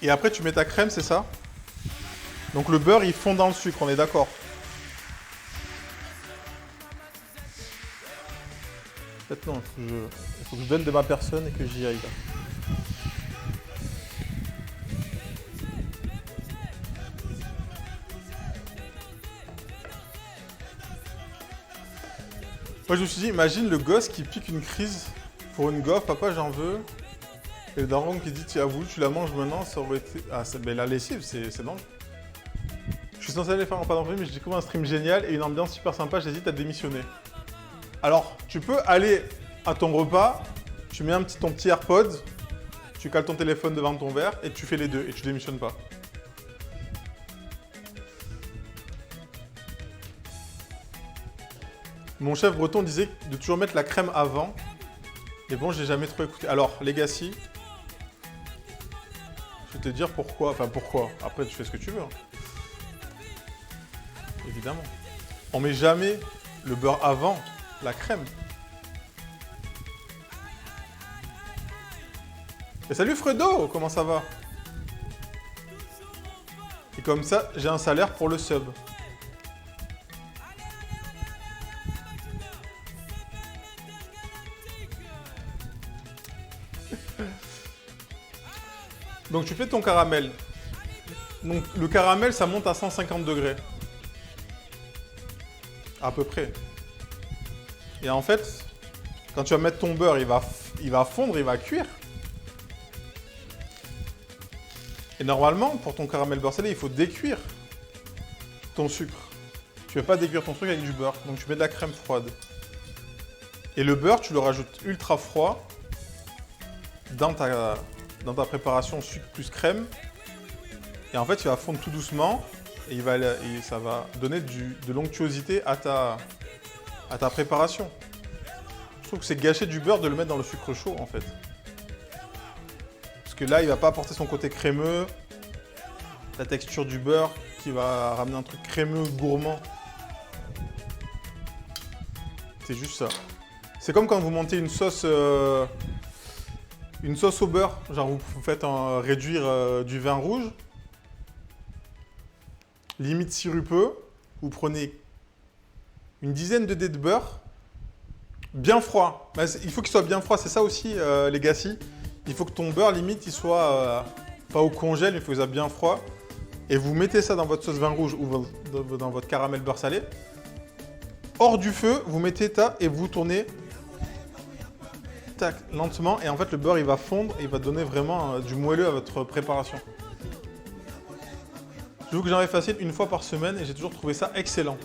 Et après, tu mets ta crème, c'est ça? Donc le beurre, il fond dans le sucre, on est d'accord? En fait, non, il faut que je donne de ma personne et que j'y aille, là. Moi, je me suis dit, imagine le gosse qui pique une crise pour une goffe. Papa, j'en veux. Et le daron qui dit, tu as voulu, tu la manges maintenant, ça aurait été... Ah, mais la lessive, c'est dangereux. Je suis censé aller faire un pas d'entrée, mais je découvre un stream génial et une ambiance super sympa, j'hésite à démissionner. Alors, tu peux aller à ton repas, tu mets ton petit AirPod, tu cales ton téléphone devant ton verre et tu fais les deux et tu démissionnes pas. Mon chef breton disait de toujours mettre la crème avant. Et bon, j'ai jamais trop écouté. Alors, Legacy, je vais te dire pourquoi. Enfin, pourquoi. Après, tu fais ce que tu veux. Hein. Évidemment. On met jamais le beurre avant la crème. Et salut Fredo, comment ça va? Et comme ça, j'ai un salaire pour le sub. Donc tu fais ton caramel. Donc le caramel, ça monte à 150 degrés. À peu près. Et en fait, quand tu vas mettre ton beurre, il va fondre, il va cuire. Et normalement, pour ton caramel beurre salé, il faut décuire ton sucre. Tu ne vas pas décuire ton sucre avec du beurre. Donc tu mets de la crème froide. Et le beurre, tu le rajoutes ultra froid dans ta préparation sucre plus crème. Et en fait, il va fondre tout doucement et ça va donner de l'onctuosité à ta préparation. Je trouve que c'est gâcher du beurre de le mettre dans le sucre chaud, en fait. Parce que là, il ne va pas apporter son côté crémeux, la texture du beurre qui va ramener un truc crémeux, gourmand. C'est juste ça. C'est comme quand vous montez une sauce au beurre. Genre, vous faites réduire du vin rouge. Limite sirupeux. Vous prenez une dizaine de dés de beurre. Bien froid. Il faut qu'il soit bien froid. C'est ça aussi, les Legacy. Il faut que ton beurre, limite, il soit pas au congèle. Il faut qu'il soit bien froid. Et vous mettez ça dans votre sauce vin rouge ou dans votre caramel beurre salé. Hors du feu, vous mettez et vous tournez tac, lentement. Et en fait, le beurre, il va fondre et il va donner vraiment du moelleux à votre préparation. Je vous que j'en ai facile une fois par semaine et j'ai toujours trouvé ça excellent.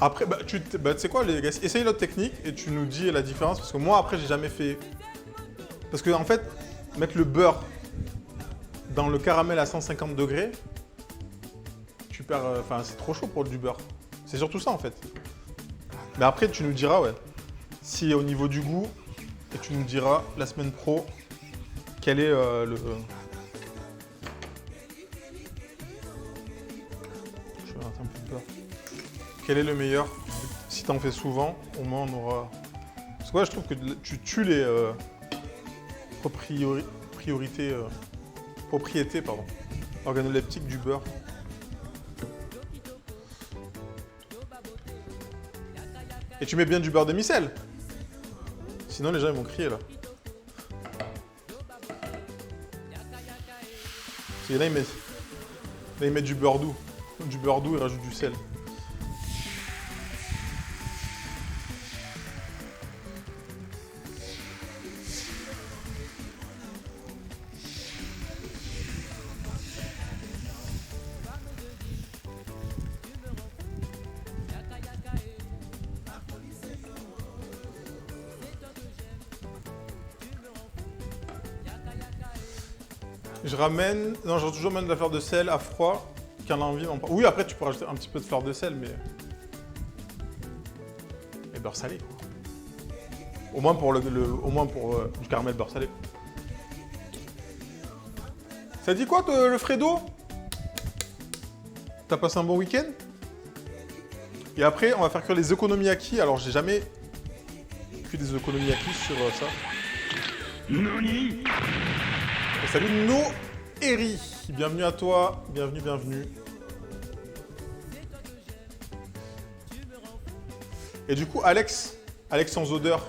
Après, tu sais quoi, les gars, essaye l'autre technique et tu nous dis la différence. Parce que moi, après, j'ai jamais fait... Parce que en fait, mettre le beurre dans le caramel à 150 degrés, tu perds... Enfin, c'est trop chaud pour du beurre. C'est surtout ça, en fait. Mais après, tu nous diras, ouais, si au niveau du goût, et tu nous diras la semaine pro, quel est le... Je vais rater un peu de beurre. Quel est le meilleur? Si t'en fais souvent, au moins on aura... Parce que ouais, je trouve que tu tues les propriétés organoleptiques du beurre. Et tu mets bien du beurre demi-sel. Sinon les gens ils vont crier là. Parce que là ils mettent du beurre doux. Du beurre doux, ils rajoutent du sel. Je ramène... Non, je toujours mettre de la fleur de sel à froid, qui en a envie. Oui, après, tu peux rajouter un petit peu de fleur de sel, mais... Et beurre salé, quoi. Au moins pour, du caramel beurre salé. Ça dit quoi, le Fredo? T'as passé un bon week-end? Et après, on va faire cuire les okonomiyaki. Alors, j'ai jamais cuit des okonomiyaki sur ça. Et salut No Eri. Bienvenue à toi. Bienvenue, bienvenue. Et du coup, Alex sans odeur,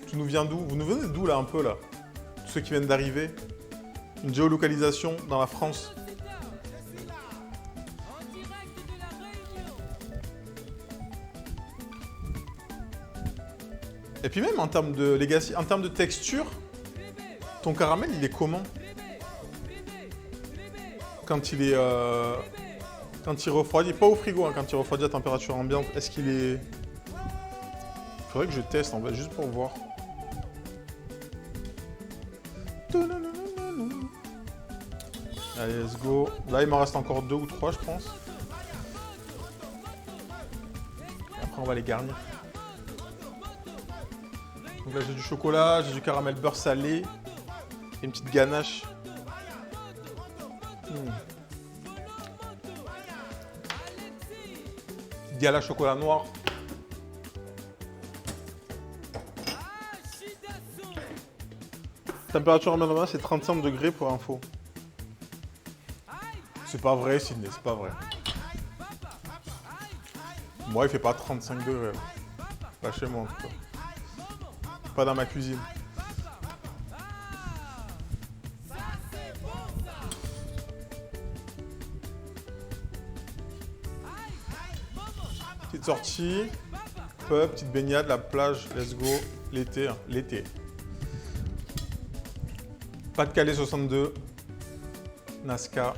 tu nous viens d'où? Vous nous venez d'où là un peu là? Tous ceux qui viennent d'arriver. Une géolocalisation dans la France. Et puis même en termes de legacy, en termes de texture, ton caramel il est comment? Quand il est... quand il refroidit, pas au frigo, hein, quand il refroidit à température ambiante, est-ce qu'il est... Faudrait que je teste en fait, juste pour voir. Allez, let's go. Là, il m'en reste encore 2 ou 3, je pense. Et après, on va les garnir. Donc là, j'ai du chocolat, j'ai du caramel beurre salé. Et une petite ganache. Petite galache chocolat noir. Température ambiante, c'est 35 degrés pour info. C'est pas vrai, Sydney, c'est pas vrai. Moi, il fait pas 35 degrés. Pas chez moi, en tout cas. Pas dans ma cuisine. Petite sortie. Pub, petite baignade, la plage, let's go. L'été, hein, l'été. Pas de Calais 62. Nazca.